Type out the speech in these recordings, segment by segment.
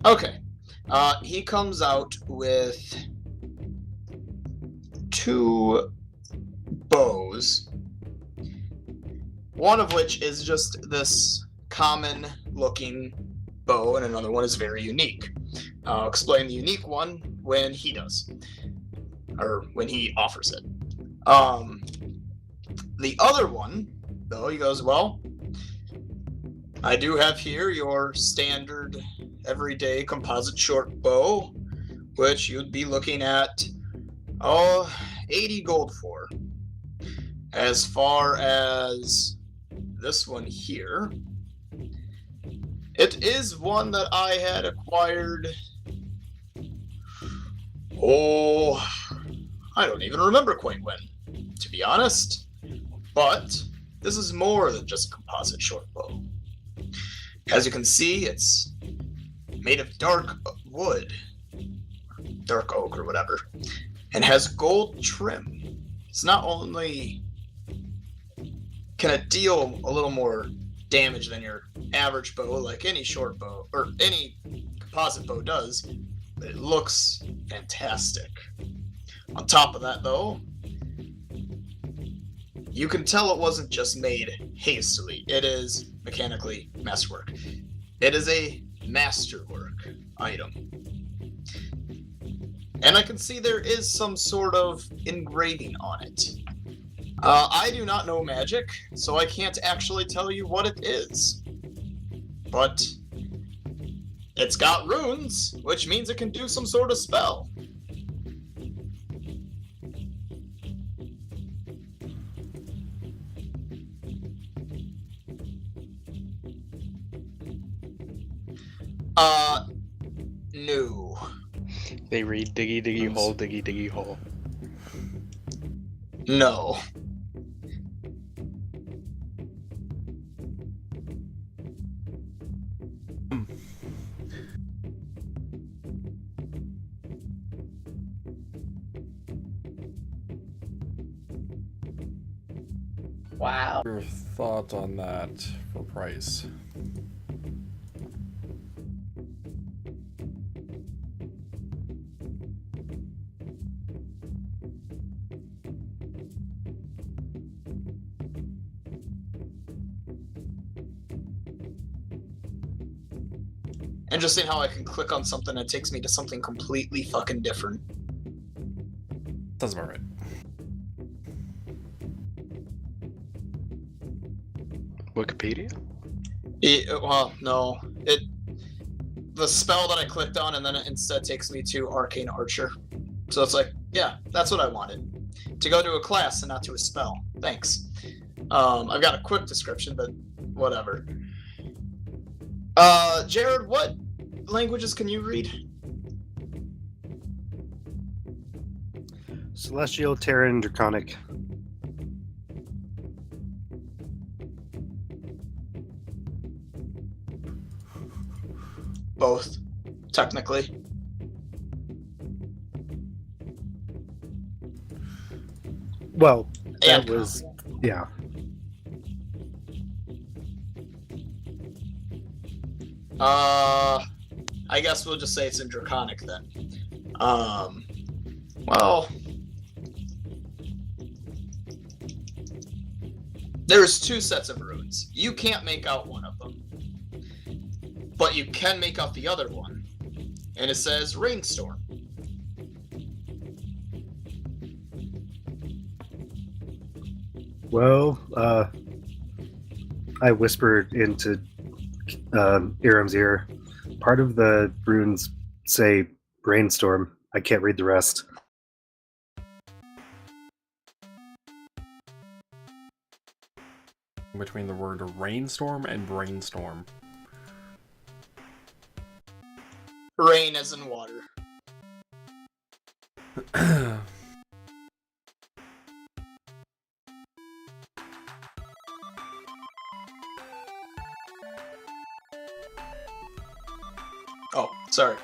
Okay. He comes out with 2 bows. One of which is just this common-looking bow, and another one is very unique. I'll explain the unique one when he does, or when he offers it. The other one, though, he goes, well, I do have here your standard everyday composite short bow, which you'd be looking at 80 gold for. As far as this one here, it is one that I had acquired, I don't even remember quite when, to be honest. But this is more than just a composite short bow. As you can see, it's made of dark wood, dark oak or whatever, and has gold trim. It's not only can it deal a little more damage than your average bow, like any short bow, or any composite bow does, but it looks fantastic. On top of that, though, you can tell it wasn't just made hastily. It is mechanically masterwork. It is a masterwork item. And I can see there is some sort of engraving on it. I do not know magic, so I can't actually tell you what it is. But it's got runes, which means it can do some sort of spell. No. They read diggy diggy hole, diggy diggy hole. No. Wow. Your thoughts on that for price? Interesting how I can click on something and it takes me to something completely fucking different. Sounds about right. Wikipedia? Well, no. The spell that I clicked on and then it instead takes me to Arcane Archer. So it's like, yeah, that's what I wanted. To go to a class and not to a spell. Thanks. I've got a quick description, but whatever. Jared, what languages can you read? Celestial, Terran, Draconic. Both, technically. Well, that And was, yeah. I guess we'll just say it's in Draconic then. Well, there's 2 sets of runes. You can't make out one of them, but you can make out the other one, and it says Rainstorm. Well, I whispered into Iram's ear. Part of the runes say brainstorm. I can't read the rest. Between the word rainstorm and brainstorm. Rain as in water. Oh, sorry.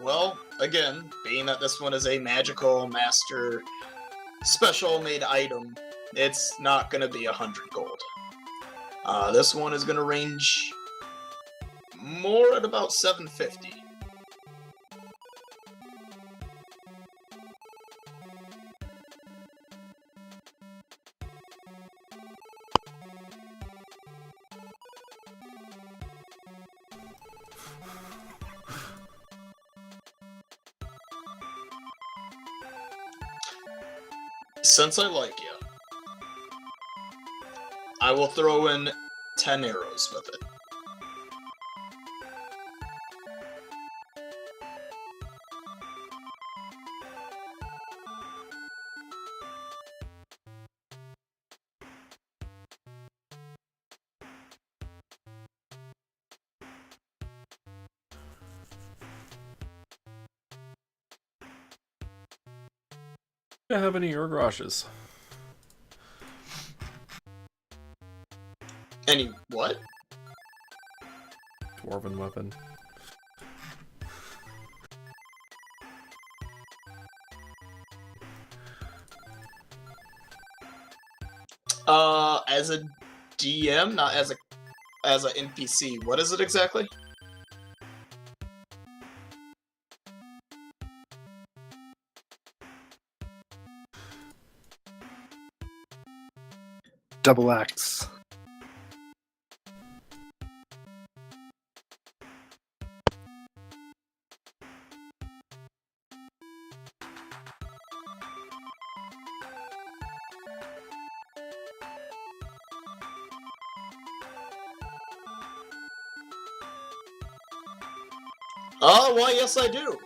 Well, again, being that this one is a magical master special made item, it's not gonna be 100 gold. This one is gonna range more at about 750. Since I like you, I will throw in 10 arrows with it. Do you have any Urgrashes? Any what? Dwarven weapon. As a DM, not as a NPC. What is it exactly? Double axe. Oh, why, yes I do.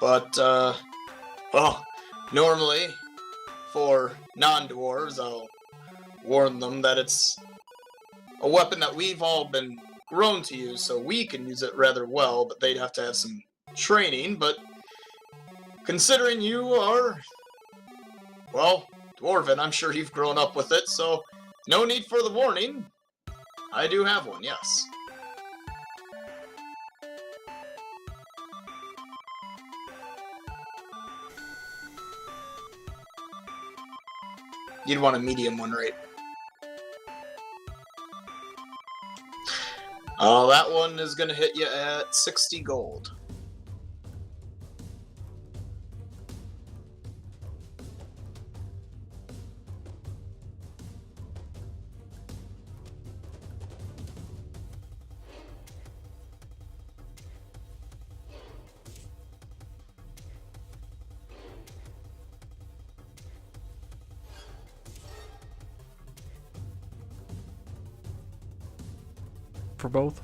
But, well, normally, for non-dwarves, I'll warn them that it's a weapon that we've all been grown to use, so we can use it rather well, but they'd have to have some training, but considering you are, well, dwarven, I'm sure you've grown up with it, so no need for the warning. I do have one, yes. You'd want a medium one, right? Oh, that one is gonna hit you at 60 gold. For both?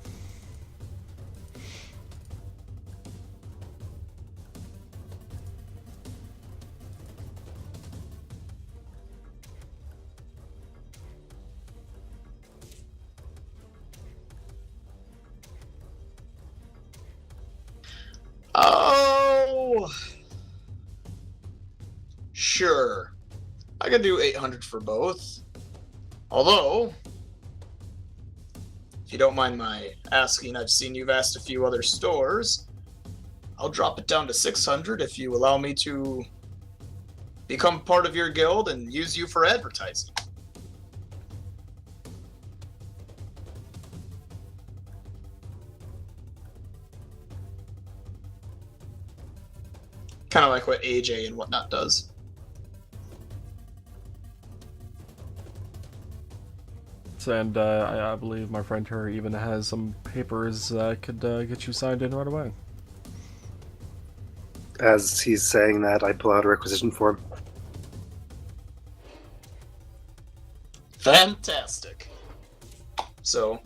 Oh, sure. I can do 800 for both. Although, if you don't mind my asking, I've seen you've asked a few other stores. I'll drop it down to 600 if you allow me to become part of your guild and use you for advertising. Kind of like what AJ and whatnot does. And I believe my friend here even has some papers that could get you signed in right away. As he's saying that, I pull out a requisition form. Fantastic. So,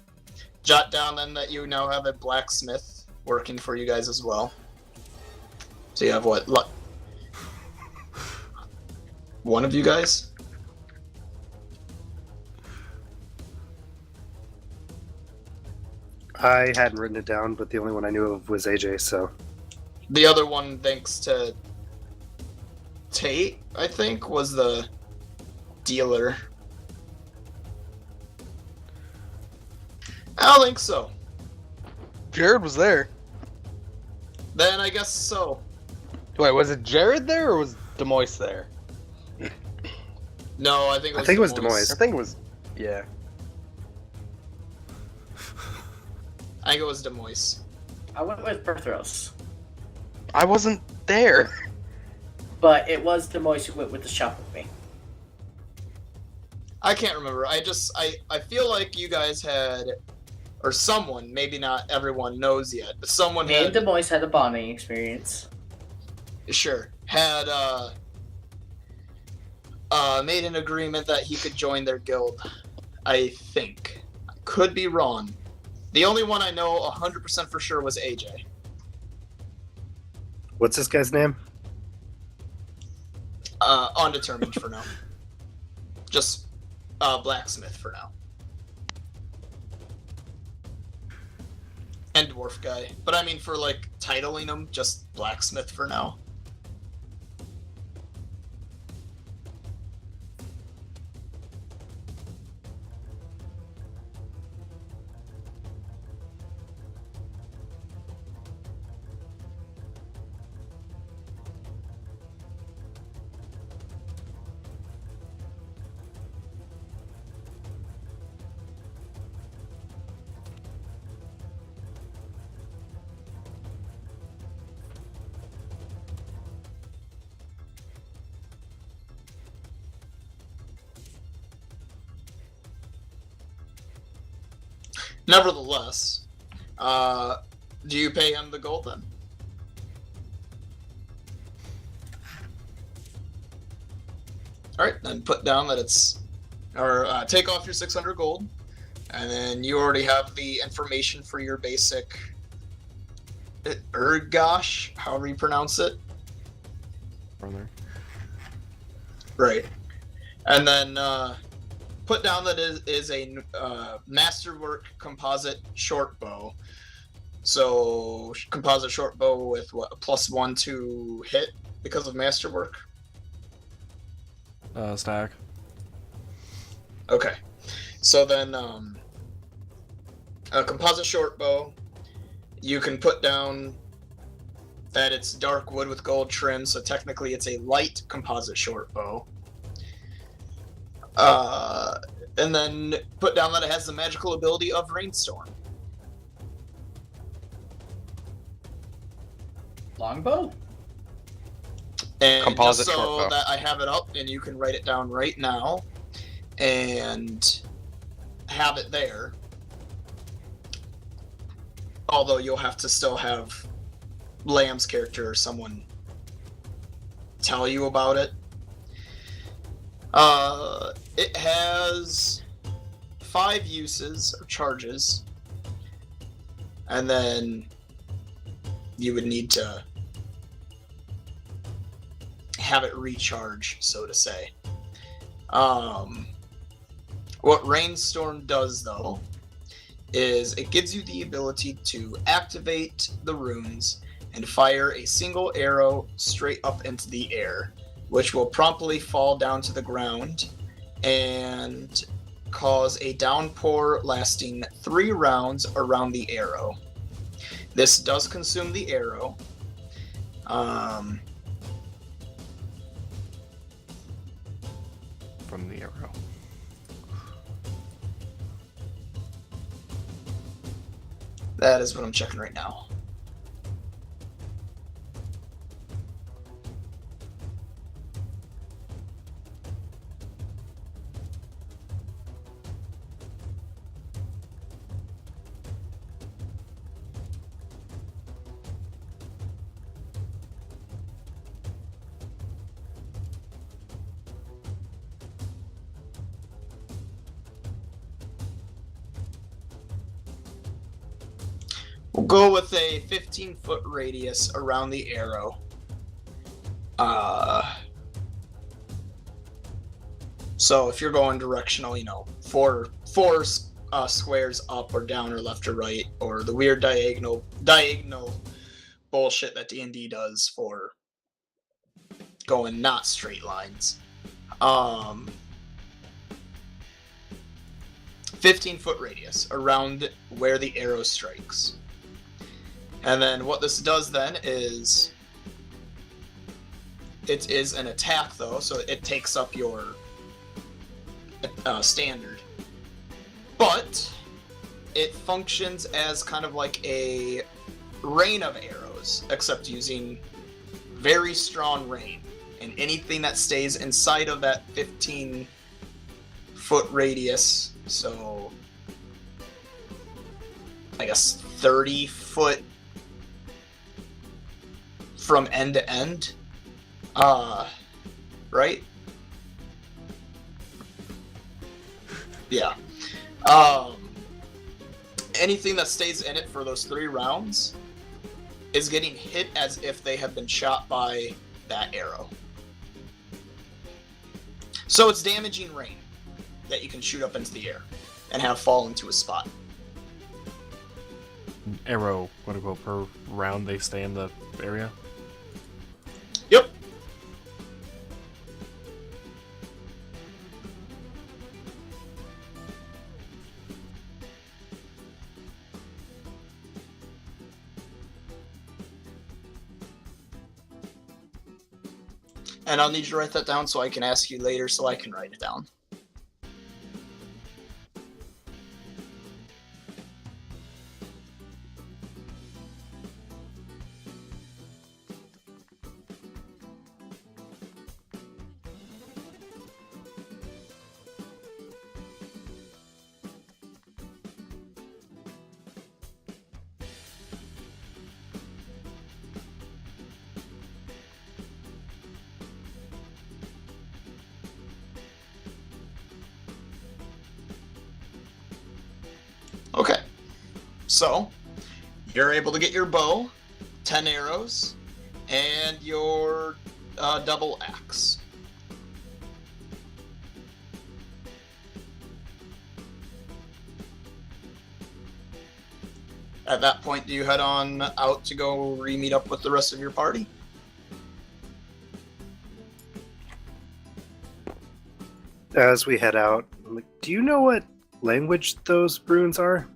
jot down then that you now have a blacksmith working for you guys as well. So you have what? One of you guys? I hadn't written it down, but the only one I knew of was AJ, so... The other one, thanks to Tate, I think, was the dealer. I don't think so. Jared was there. Then I guess so. Wait, was it Jared there or was Demois there? No, I think it was I think it was Demois. I think it was. Yeah. I think it was Demois. I went with Perthros. I wasn't there. But it was Demois who went with the shop with me. I can't remember. I feel like you guys had, or someone, maybe not everyone knows yet, but someone Me and Demois had a bonding experience. Sure. Had made an agreement that he could join their guild. I think. I could be wrong. The only one I know 100% for sure was AJ. What's this guy's name? Undetermined for now. Just blacksmith for now. And dwarf guy. But I mean for like titling him, just blacksmith for now. Nevertheless, do you pay him the gold then? Alright, then put down that it's... Or take off your 600 gold, and then you already have the information for your basic... Urgosh, however you pronounce it. Brother. Right. And then put down that it is a masterwork composite short bow. So composite short bow with what, a +1 to hit because of masterwork? Stack. Okay. So then a composite short bow, you can put down that it's dark wood with gold trim, so technically it's a light composite short bow. And then put down that it has the magical ability of Rainstorm. Longbow? And Composite just so short bow. that I have it up and you can write it down right now and have it there. Although you'll have to still have Lamb's character or someone tell you about it. It has 5 uses or charges, and then you would need to have it recharge, so to say. What Rainstorm does, though, is it gives you the ability to activate the runes and fire a single arrow straight up into the air, which will promptly fall down to the ground and cause a downpour lasting 3 rounds around the arrow. This does consume the arrow. From the arrow. That is what I'm checking right now. We'll go with a 15-foot radius around the arrow. So if you're going directional, you know, four squares up or down or left or right, or the weird diagonal bullshit that D&D does for going not straight lines. 15-foot radius around where the arrow strikes. And then what this does then is, it is an attack though, so it takes up your standard. But it functions as kind of like a rain of arrows, except using very strong rain. And anything that stays inside of that 15-foot radius, so I guess 30 foot from end to end, right? Yeah. Anything that stays in it for those 3 rounds is getting hit as if they have been shot by that arrow. So it's damaging rain that you can shoot up into the air and have fall into a spot. Arrow, what do you go per round they stay in the area? Yep. And I'll need you to write that down so I can ask you later so I can write it down. Okay, so you're able to get your bow, 10 arrows, and your double axe. At that point, do you head on out to go re-meet up with the rest of your party? As we head out, I'm like, do you know what language those runes are?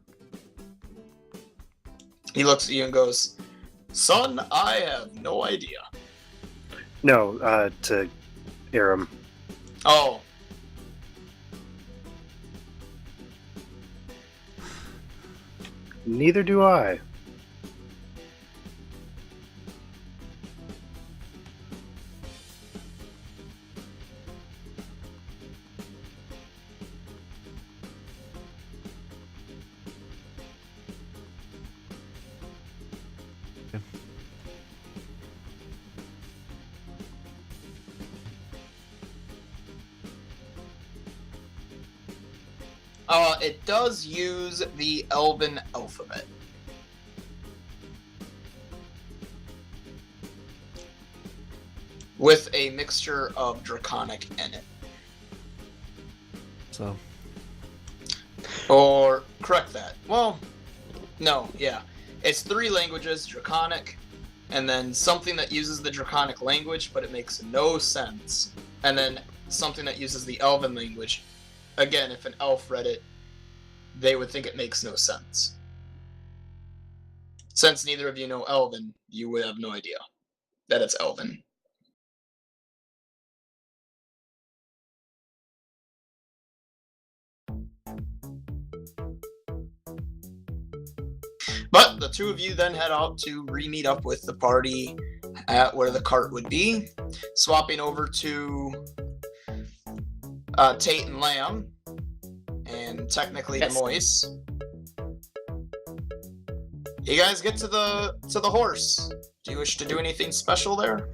He looks at you and goes, "Son, I have no idea." No, to Aram. Oh. Neither do I. It does use the Elven alphabet. With a mixture of Draconic in it. So, Or, correct that. Well, no, yeah. It's 3 languages, Draconic, and then something that uses the Draconic language, but it makes no sense. And then something that uses the Elven language. Again, if an elf read it, they would think it makes no sense. Since neither of you know Elven, you would have no idea that it's Elven. But the 2 of you then head out to re-meet up with the party at where the cart would be, swapping over to Tate and Lamb, and technically Yes. Demois. You guys get to the horse. Do you wish to do anything special there?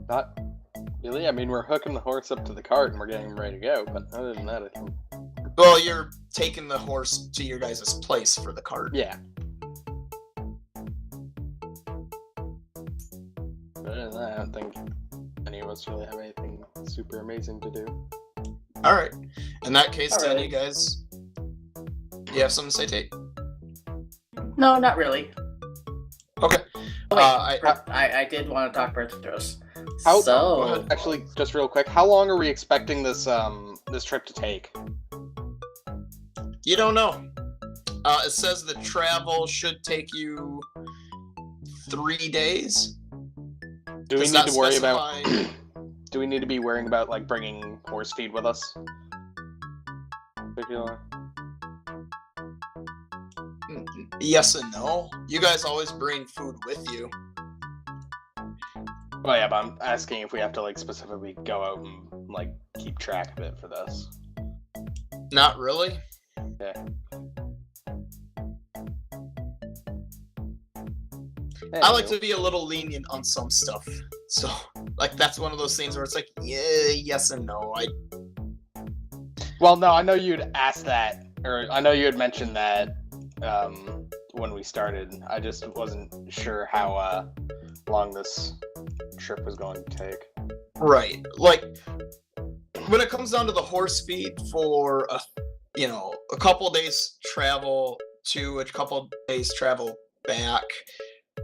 Not really. I mean, we're hooking the horse up to the cart and we're getting him ready to go. But other than that, I think. Well, you're taking the horse to your guys' place for the cart. Yeah. Other than that, I don't think any of us really have anything super amazing to do. All right. In that case, All then right. you guys. You have something to say, Tate? No, not really. Okay. Oh, wait, I I did want to talk Berthros. How- Go So, ahead. Actually, just real quick, how long are we expecting this this trip to take? You don't know. It says the travel should take you 3 days. Do we Does need not to worry specify- about? Do we need to be worrying about like bringing horse feed with us? Particularly? Yes and no. You guys always bring food with you. Well, yeah, but I'm asking if we have to, like, specifically go out and, like, keep track of it for this. Not really. Yeah. I like to be a little lenient on some stuff. So, like, that's one of those things where it's like, yeah, yes and no. Well, no, I know you'd asked that, or I know you had mentioned that when we started. I just wasn't sure how long this trip was going to take. Right. Like, when it comes down to the horse feed for, a couple days travel to a couple days travel back,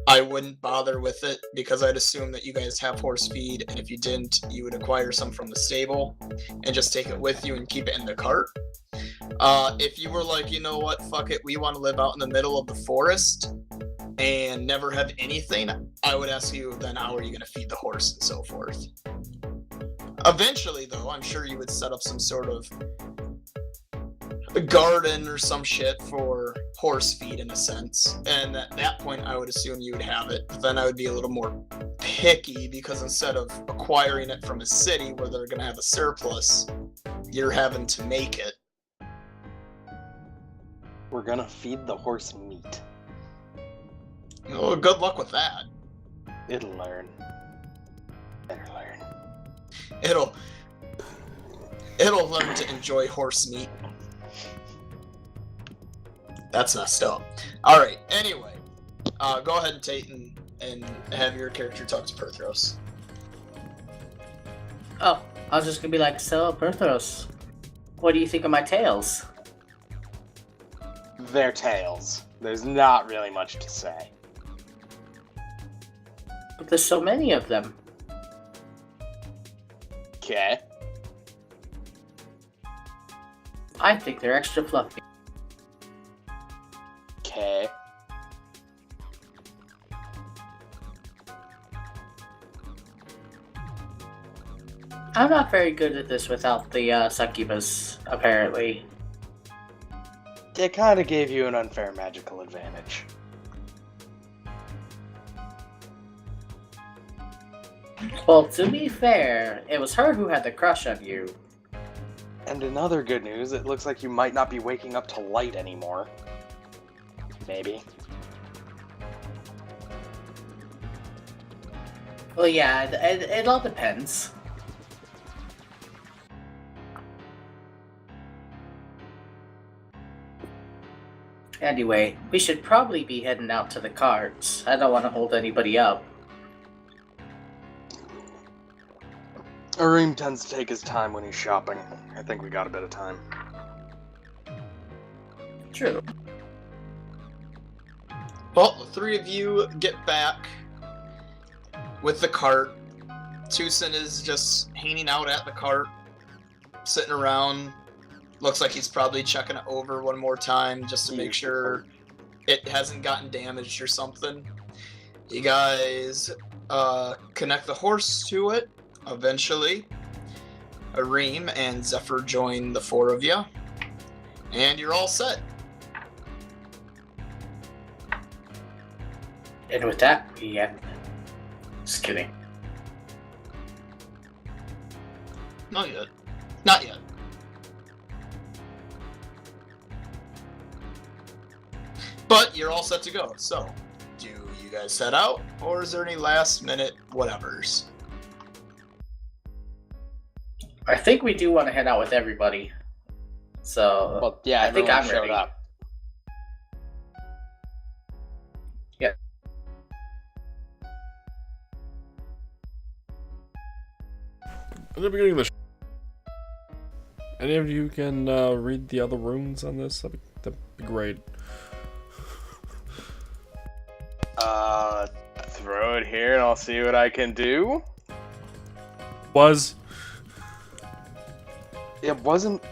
I wouldn't bother with it because I'd assume that you guys have horse feed, and if you didn't, you would acquire some from the stable and just take it with you and keep it in the cart. If you were like, you know what, fuck it, we want to live out in the middle of the forest and never have anything, I would ask you then how are you going to feed the horse and so forth. Eventually, though, I'm sure you would set up some sort of a garden or some shit for horse feed in a sense, and at that point I would assume you would have it. But then I would be a little more picky because instead of acquiring it from a city where they're going to have a surplus, you're having to make it. We're gonna feed the horse meat. Oh, good luck with that. It'll learn. Better learn. It'll learn to enjoy horse meat. That's messed up. Alright, anyway. Go ahead, Tate, and have your character talk to Perthros. Oh, I was just gonna be like, so, Perthros, what do you think of my tales? Their tails. There's not really much to say. But there's so many of them. Okay. I think they're extra fluffy. Okay. I'm not very good at this without the succubus, apparently. It kind of gave you an unfair magical advantage. Well, to be fair, it was her who had the crush on you. And in other good news, it looks like you might not be waking up to light anymore. Maybe. Well, yeah, it all depends. Anyway, we should probably be heading out to the carts. I don't want to hold anybody up. Arim tends to take his time when he's shopping. I think we got a bit of time. True. Well, the three of you get back with the cart. Tucson is just hanging out at the cart, sitting around. Looks like he's probably checking it over one more time just to make sure it hasn't gotten damaged or something. You guys connect the horse to it. Eventually, Arim and Zephyr join the four of you, and you're all set. And with that, we end. Just kidding. Not yet. Not yet. But you're all set to go. So, do you guys head out, or is there any last minute whatevers? I think we do want to head out with everybody. So, Well, yeah, I think everyone I'm showed ready. up. At the beginning of the any of you can read the other runes on this? That'd be great. Throw it here and I'll see what I can do. It wasn't...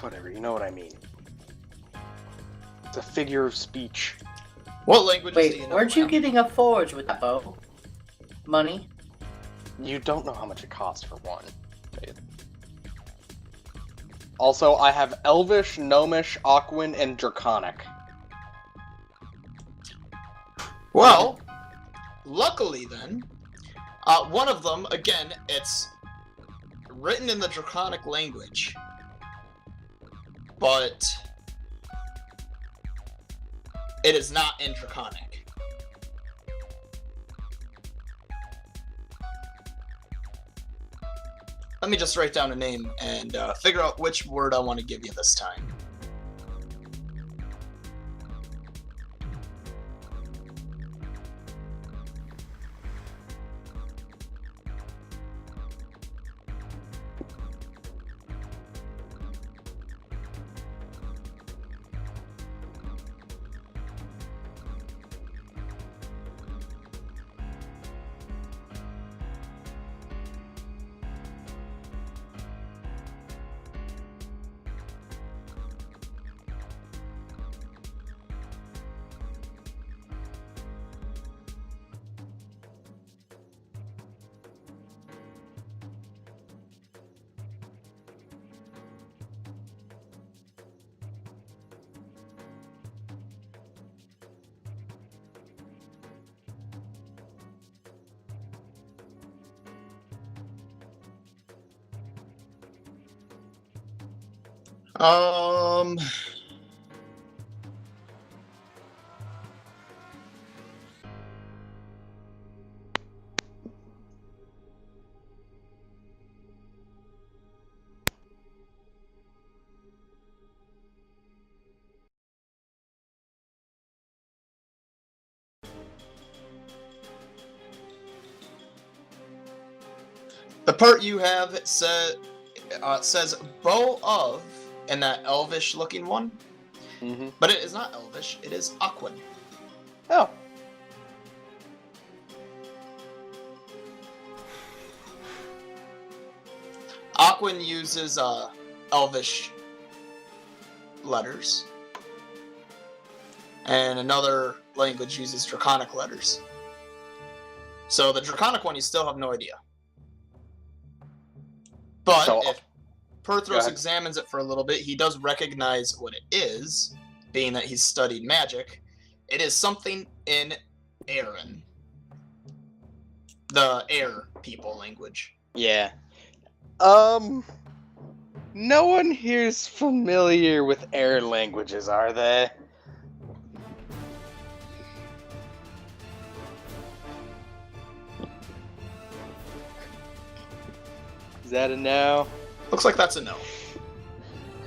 whatever, you know what I mean. It's a figure of speech. What languages do Wait, you know? weren't you ma'am? getting a forge with that bow? Money? You don't know how much it costs for one. Also, I have Elvish, Gnomish, Aquan, and Draconic. Well, luckily then, one of them, again, it's written in the Draconic language, but it is not in Draconic. Let me just write down a name and figure out which word I want to give you this time. Um, the part you have says bow of in that elvish looking one, but it is not elvish, it is Aquan. Oh. Aquan uses elvish letters, and another language uses Draconic letters. So the Draconic one, you still have no idea. But So- if Perthros examines it for a little bit, he does recognize what it is, being that he's studied magic. It is something in Aaron, the air people language. Yeah. No one here's familiar with air languages, are they? Is that a no? Looks like that's a no.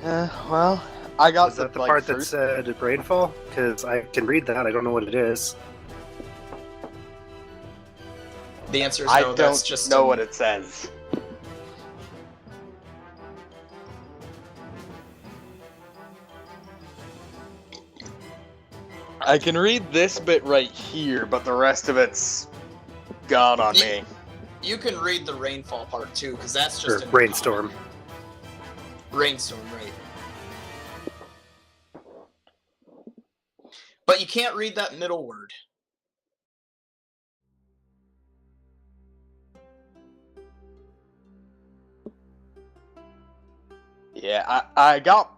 Well, I got Is that the part that said rainfall? Because I can read that. I don't know what it is. The answer is I no. That's don't just know what it says. I can read this bit right here, but the rest of it's gone on me. You can read the rainfall part too, because that's Or just in rainstorm. Rainstorm, right? But you can't read that middle word. Yeah, I got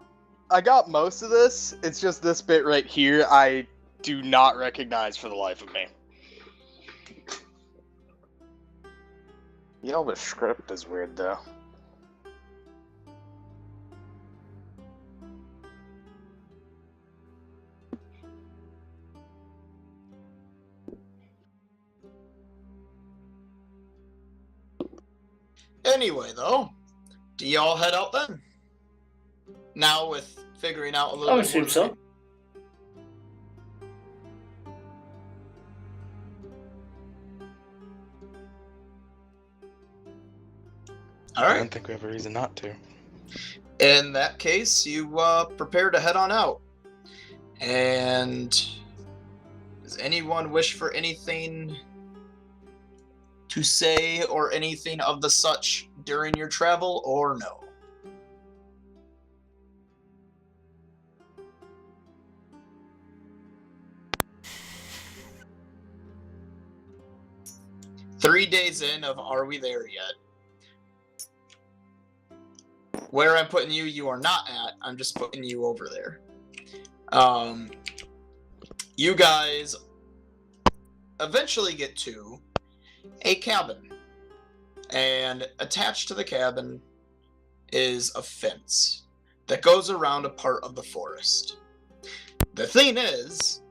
most of this. It's just this bit right here I do not recognize for the life of me. You know, the script is weird though. Anyway, though, do y'all head out then? Now with figuring out a little I bit assume more. so. All I right. don't think we have a reason not to. In that case, you prepare to head on out. And does anyone wish for anything to say or anything of the such during your travel, or no? Three days in of Are We There Yet? Where I'm putting you, you are not at. I'm just putting you over there. You guys eventually get to a cabin. And attached to the cabin is a fence that goes around a part of the forest. The thing is,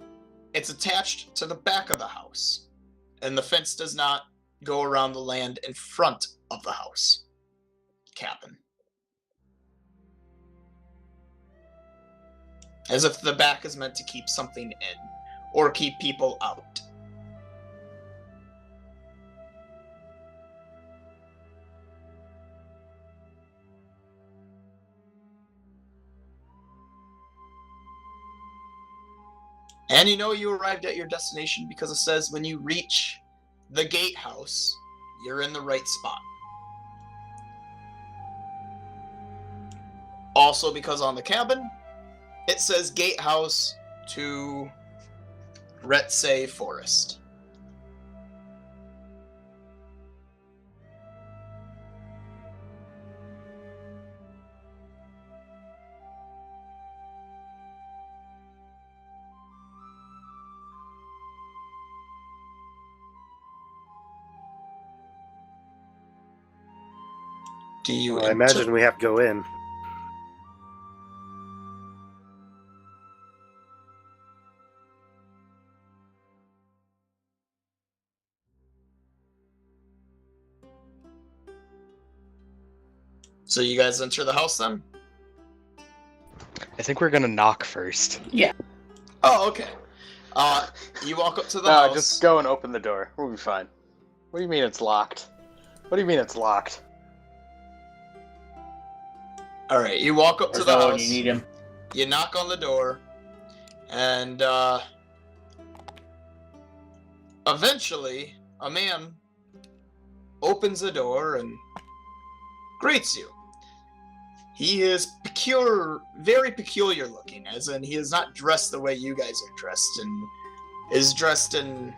it's attached to the back of the house, and the fence does not go around the land in front of the house cabin. As if the back is meant to keep something in, or keep people out. And you know you arrived at your destination because it says when you reach the gatehouse, you're in the right spot. Also, because on the cabin, it says gatehouse to Retse Forest. Do you Well, I imagine we have to go in. So you guys enter the house then? I think we're gonna knock first. Oh, okay. You walk up to the No, house. just go and open the door. We'll be fine. What do you mean it's locked? What do you mean it's locked? All right, you walk up to the When house. you need him. You knock on the door, and eventually a man opens the door and greets you. He is very peculiar looking, as in he is not dressed the way you guys are dressed, and is dressed in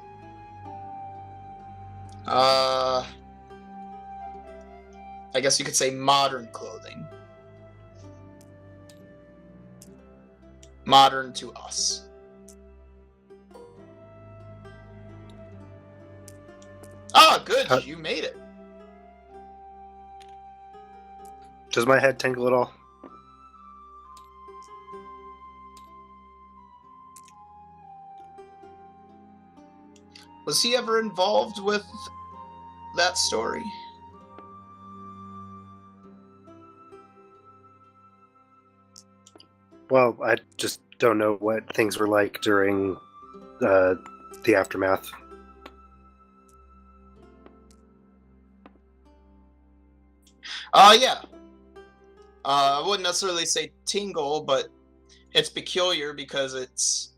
I guess you could say modern clothing. Modern to us. Ah, good, you made it. Does my head tingle at all? Was he ever involved with that story? Well, I just don't know what things were like during the aftermath. Yeah. I wouldn't necessarily say tingle, but it's peculiar because it's,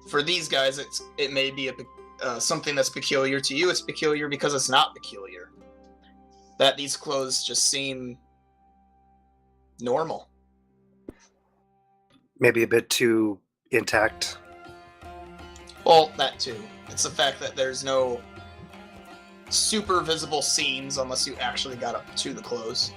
for these guys, it may be something that's peculiar to you. It's peculiar because it's not peculiar. That these clothes just seem normal. Maybe a bit too intact. Well, that too. It's the fact that there's no super visible seams unless you actually got up to the clothes.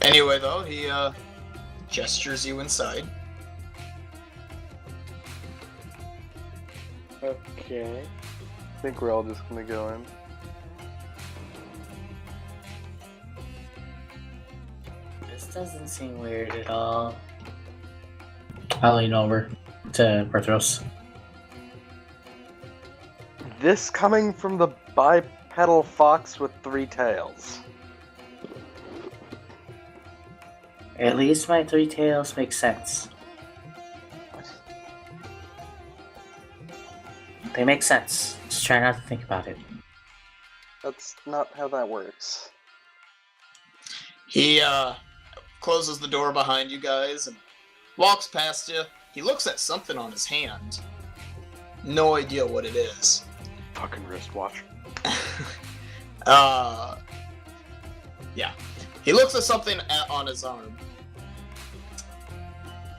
Anyway, though, he gestures you inside. Okay. I think we're all just gonna go in. This doesn't seem weird at all. I'll lean over to Berthros. This coming from the bipedal fox with 3 tails. At least my 3 tails make sense. They make sense. Just try not to think about it. That's not how that works. He closes the door behind you guys and walks past you. He looks at something on his hand. No idea what it is. Fucking wristwatch. Yeah. He looks at something on his arm.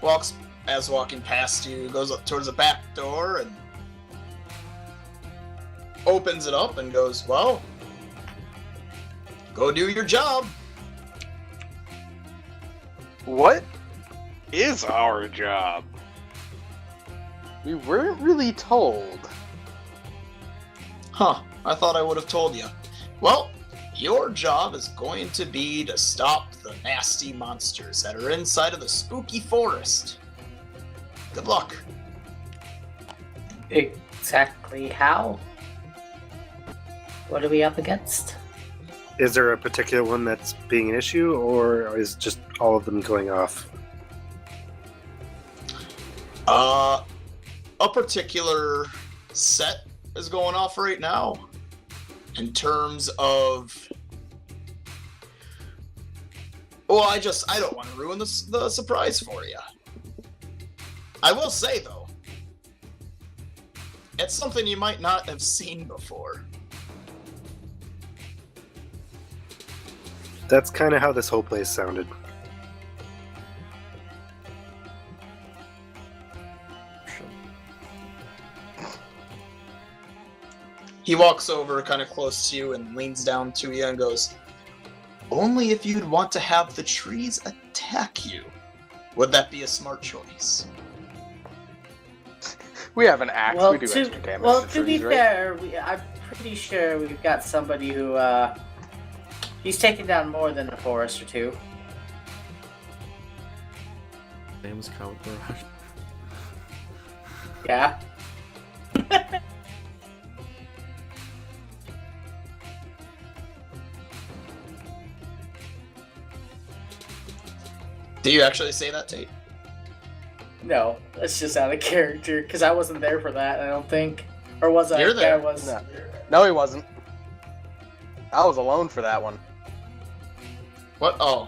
Walking past you, goes up towards the back door and opens it up and goes, well, go do your job. What is our job? We weren't really told. Huh, I thought I would have told you. Well, your job is going to be to stop the nasty monsters that are inside of the spooky forest. Good luck. Exactly how? What are we up against? Is there a particular one that's being an issue, or is just all of them going off? A particular set is going off right now. In terms of... Well, I don't want to ruin the surprise for you. I will say, though, it's something you might not have seen before. That's kind of how this whole place sounded. He walks over kind of close to you and leans down to you and goes, only if you'd want to have the trees attack you. Would that be a smart choice? We have an axe. Well, we do extra damage. well, to to be trees, right? fair, I'm pretty sure we've got somebody who, he's taken down more than a forest or two. Name's Count Barrage. Yeah. Do you actually say that, Tate? No, that's just out of character, because I wasn't there for that, I don't think. Or was I? You're there. Yeah, I was. No, he wasn't. I was alone for that one. What? Oh.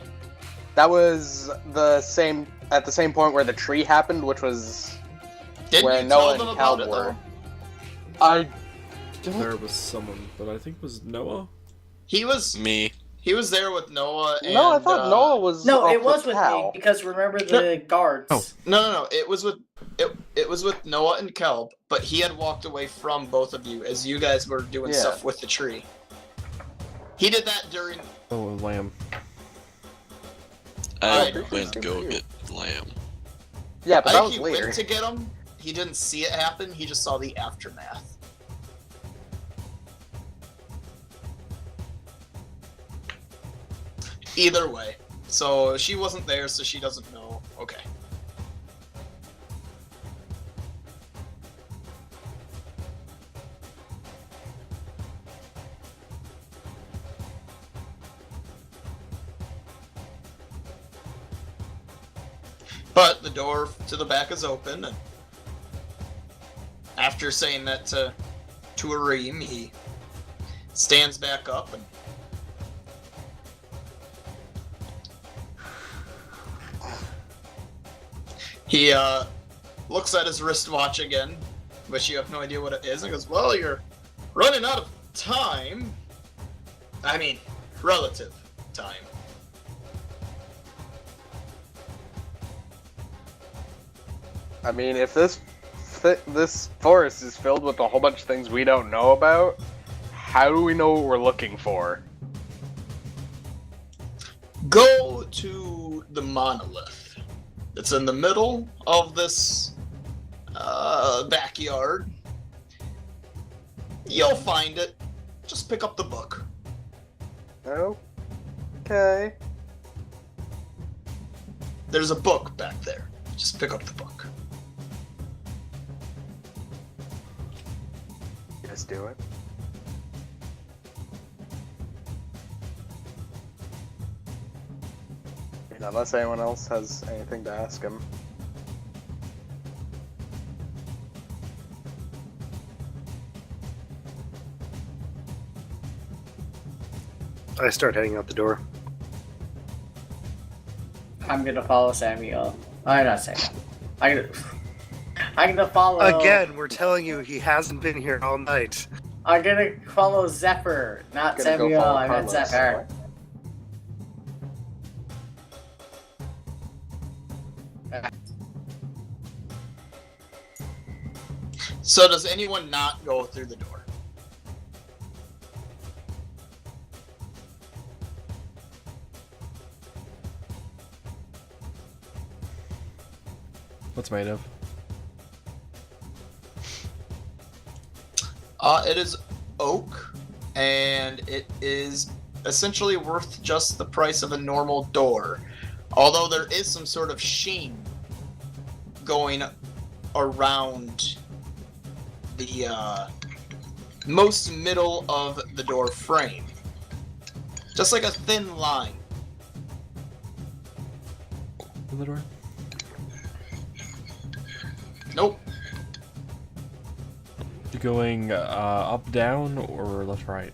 That was at the same point where the tree happened, which was Didn't where you Noah tell them and about Cal it, were. though? I There was someone, but I think it was Noah. He was there with Noah and... No, I thought Noah was. No, off it was with Cal. me, because remember the guards. Oh. No. It was with Noah and Kelb, but he had walked away from both of you as you guys were doing Yeah. stuff with the tree. He did that during... Oh, Lamb. I went to go get lamb. Yeah, but I that think was he later. went to get him. He didn't see it happen. He just saw the aftermath. Either way. So she wasn't there, so she doesn't know. Okay. But the door to the back is open, and after saying that to Arim, he stands back up and he looks at his wristwatch again, which you have no idea what it is, and goes, well, you're running out of time. I mean, relative time. I mean, if this forest is filled with a whole bunch of things we don't know about, how do we know what we're looking for? Go to the monolith. It's in the middle of this backyard. You'll find it. Just pick up the book. Okay. There's a book back there. Just pick up the book. Just do it. And unless anyone else has anything to ask him. I start heading out the door. I'm gonna follow Samuel. I'm not Samuel. I'm gonna follow... Again, we're telling you he hasn't been here all night. I'm gonna follow Zephyr, not Gonna go Samuel. follow I meant Carlos. Zephyr. So does anyone not go through the door? What's made of? It is oak, and it is essentially worth just the price of a normal door. Although there is some sort of sheen going around the most middle of the door frame. Just like a thin line. In the door? Nope. You going up, down, or left, right?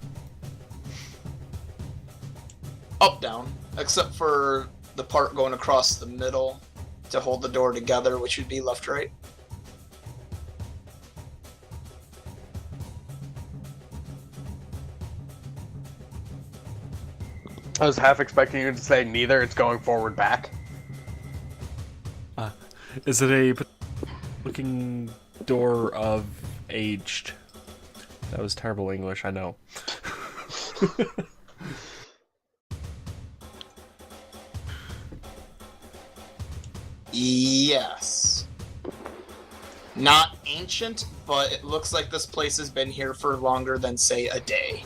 Up, down. Except for the part going across the middle to hold the door together, which would be left, right. I was half expecting you to say neither. It's going forward back. Is it a looking door of aged? That was terrible English, I know. Yes. Not ancient, but it looks like this place has been here for longer than, say, a day.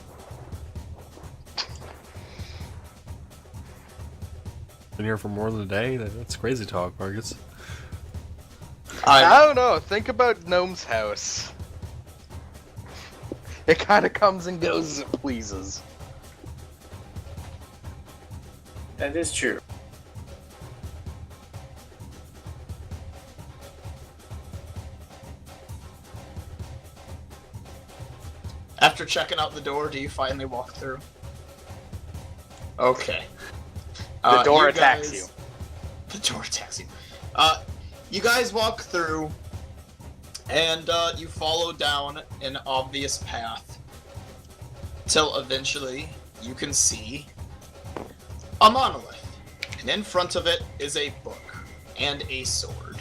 Been here for more than a day? That's crazy talk, Marcus. I don't know. Think about Gnome's house. It kind of comes and goes as it pleases. That is true. After checking out the door, do you finally walk through? Okay. The door you attacks guys- you. The door attacks you. You guys walk through, and you follow down an obvious path till eventually you can see a monolith, and in front of it is a book and a sword.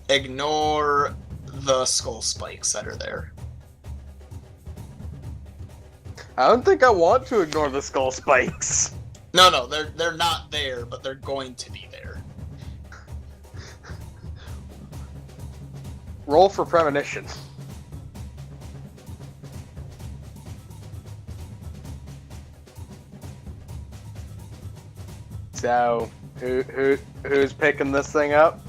Ignore the skull spikes that are there. I don't think I want to ignore the skull spikes. No, they're not there, but they're going to be there. Roll for premonition. So, who's picking this thing up?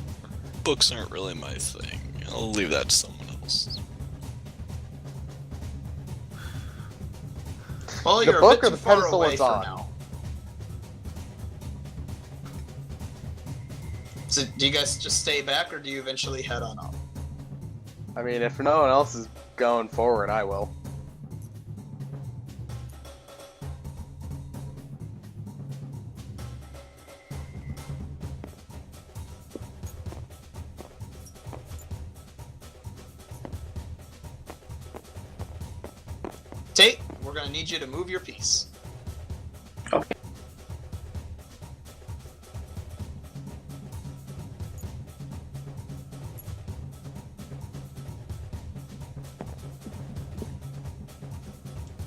Books aren't really my thing. I'll leave that to someone else. Well, The you're book a bit or too the far pedestal away it's for on? now. So, do you guys just stay back, or do you eventually head on up? I mean, if no one else is going forward, I will. Tate, we're gonna need you to move your piece. Okay.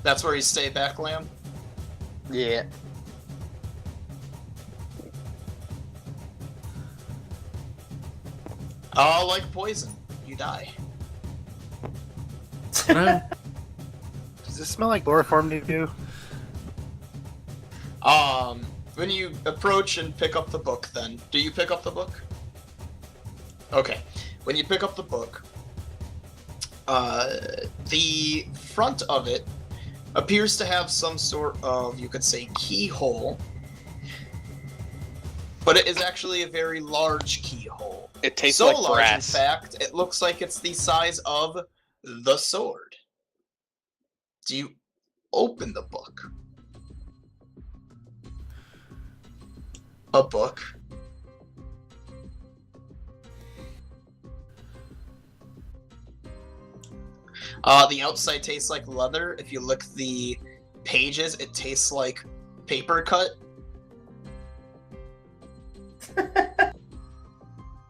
That's where you stay back, Lamb? Yeah. Oh, like poison. You die. Does this smell like chloroform to you? When you approach and pick up the book, then, do you pick up the book? Okay. When you pick up the book, the front of it appears to have some sort of, you could say, keyhole, but it is actually a very large keyhole. It tastes So like large, grass. in fact, it looks like it's the size of the sword. Do you open the book? A book. The outside tastes like leather. If you lick the pages, it tastes like paper cut.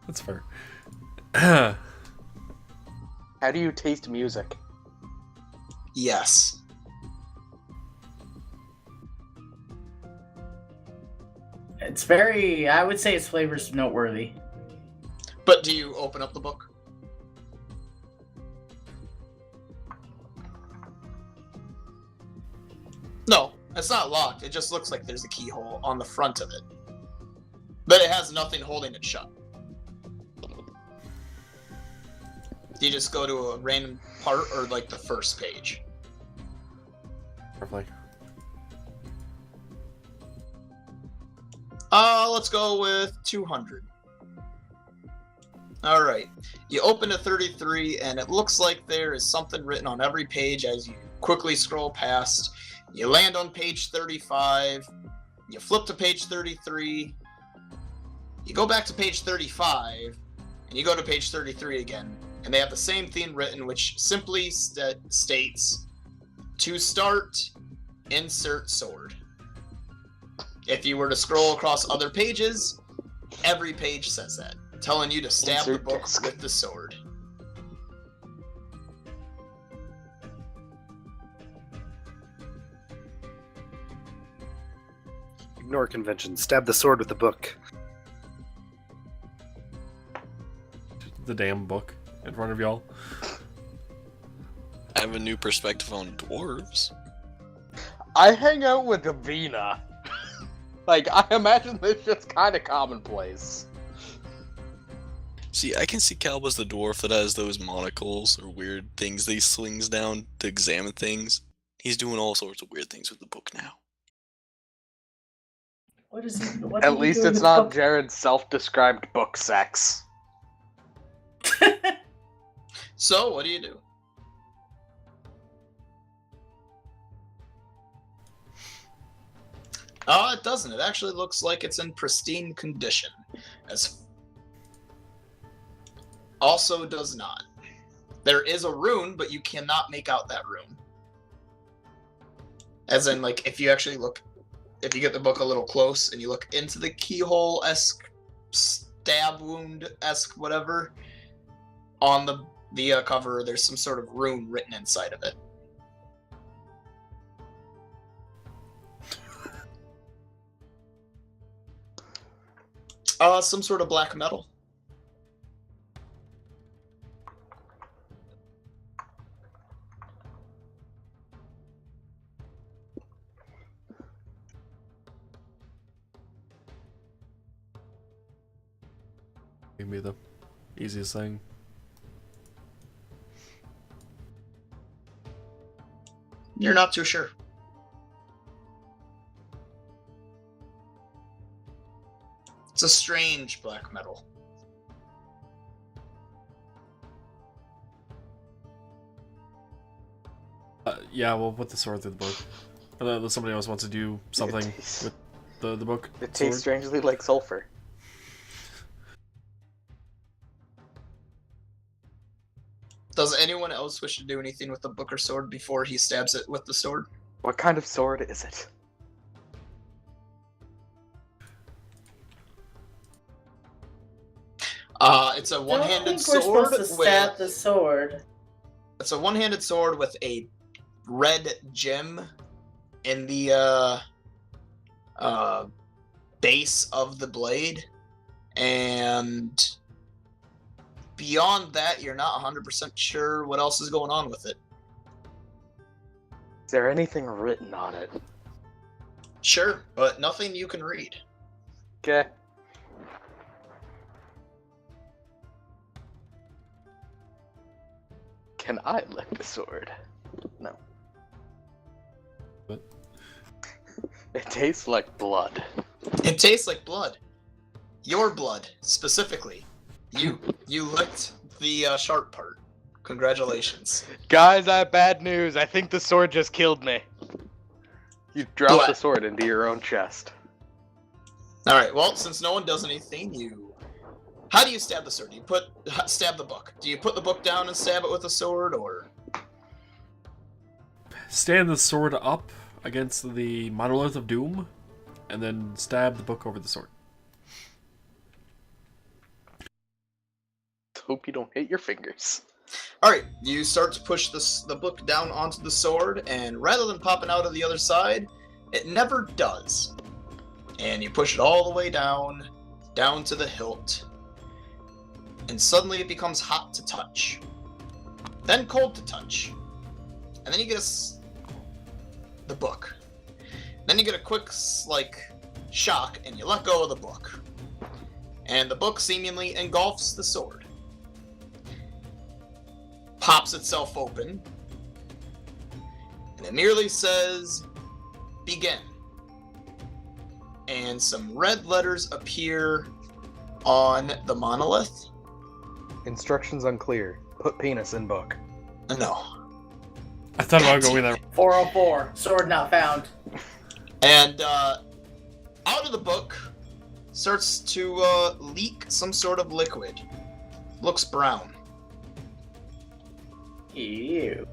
That's fair. How do you taste music? Yes. It's very, I would say its flavor's noteworthy. But do you open up the book? No, it's not locked. It just looks like there's a keyhole on the front of it. But it has nothing holding it shut. Do you just go to a random part or like the first page? Roughly. Let's go with 200. Alright. You open to 33 and it looks like there is something written on every page as you quickly scroll past. You land on page 35. You flip to page 33. You go back to page 35 and you go to page 33 again. And they have the same thing written, which simply states, to start, insert sword. If you were to scroll across other pages, every page says that, telling you to stab the book with the sword. Ignore convention. Stab the sword with the book. The damn book in front of y'all. I have a new perspective on dwarves. I hang out with Davina. Like, I imagine this just kind of commonplace. See, I can see Calba's the dwarf that has those monocles or weird things that he slings down to examine things. He's doing all sorts of weird things with the book now. What is he? What At did he least do in it's this not book? Jared's self-described book sex. So, what do you do? It doesn't. It actually looks like it's in pristine condition. Also does not. There is a rune, but you cannot make out that rune. As in, like, if you actually look, if you get the book a little close and you look into the keyhole-esque, stab wound-esque, whatever, on the cover, there's some sort of rune written inside of it. Some sort of black metal. Give me the easiest thing. You're not too sure. It's a strange black metal. Yeah, we'll put the sword through the book. Unless somebody else wants to do something tastes- with the book. It tastes strangely like sulfur. Does anyone else wish to do anything with the book or sword before he stabs it with the sword? What kind of sword is it? It's a I don't one-handed think we're sword supposed to stab with. the sword. It's a one-handed sword with a red gem in the base of the blade, and beyond that, you're not 100% sure what else is going on with it. Is there anything written on it? Sure, but nothing you can read. Okay. Can I lick the sword? No. What? It tastes like blood. It tastes like blood. Your blood, specifically. You licked the sharp part. Congratulations. Guys, I have bad news. I think the sword just killed me. You dropped What? the sword into your own chest. Alright, well, since no one does anything, how do you stab the sword? Do you stab the book? Do you put the book down and stab it with a sword, or? Stand the sword up against the monolith of doom, and then stab the book over the sword. hope you don't hit your fingers. Alright, you start to push the book down onto the sword, and rather than popping out of the other side, it never does. And you push it all the way down to the hilt. And suddenly it becomes hot to touch. Then cold to touch. And then you get the book. Then you get a quick, shock, and you let go of the book. And the book seemingly engulfs the sword. Pops itself open. And it merely says, begin. And some red letters appear on the monolith. Instructions unclear. Put penis in book. No. I thought about going there. 404. Sword not found. And out of the book starts to leak some sort of liquid. Looks brown. Ew.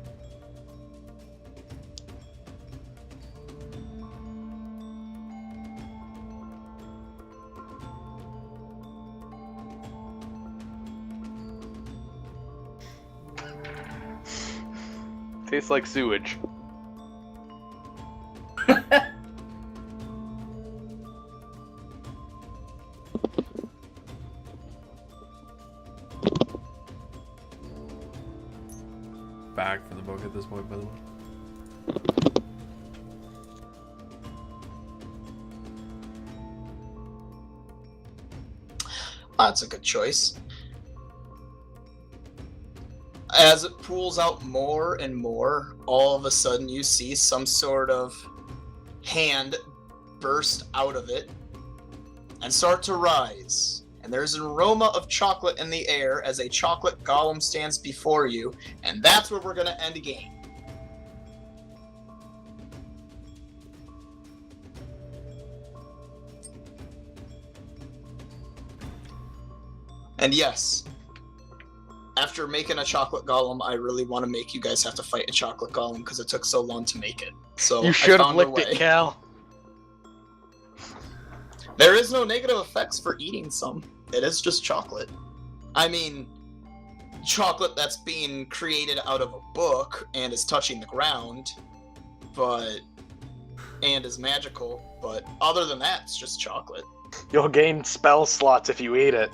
Tastes like sewage. Back for the book at this point, by the way. That's a good choice. As it pulls out more and more, all of a sudden you see some sort of hand burst out of it and start to rise. And there's an aroma of chocolate in the air as a chocolate golem stands before you, and that's where we're going to end the game. And yes, after making a chocolate golem, I really want to make you guys have to fight a chocolate golem because it took so long to make it. So You should have licked it, Cal. There is no negative effects for eating some. It is just chocolate. I mean, chocolate that's being created out of a book and is touching the ground, and is magical, but other than that, it's just chocolate. You'll gain spell slots if you eat it.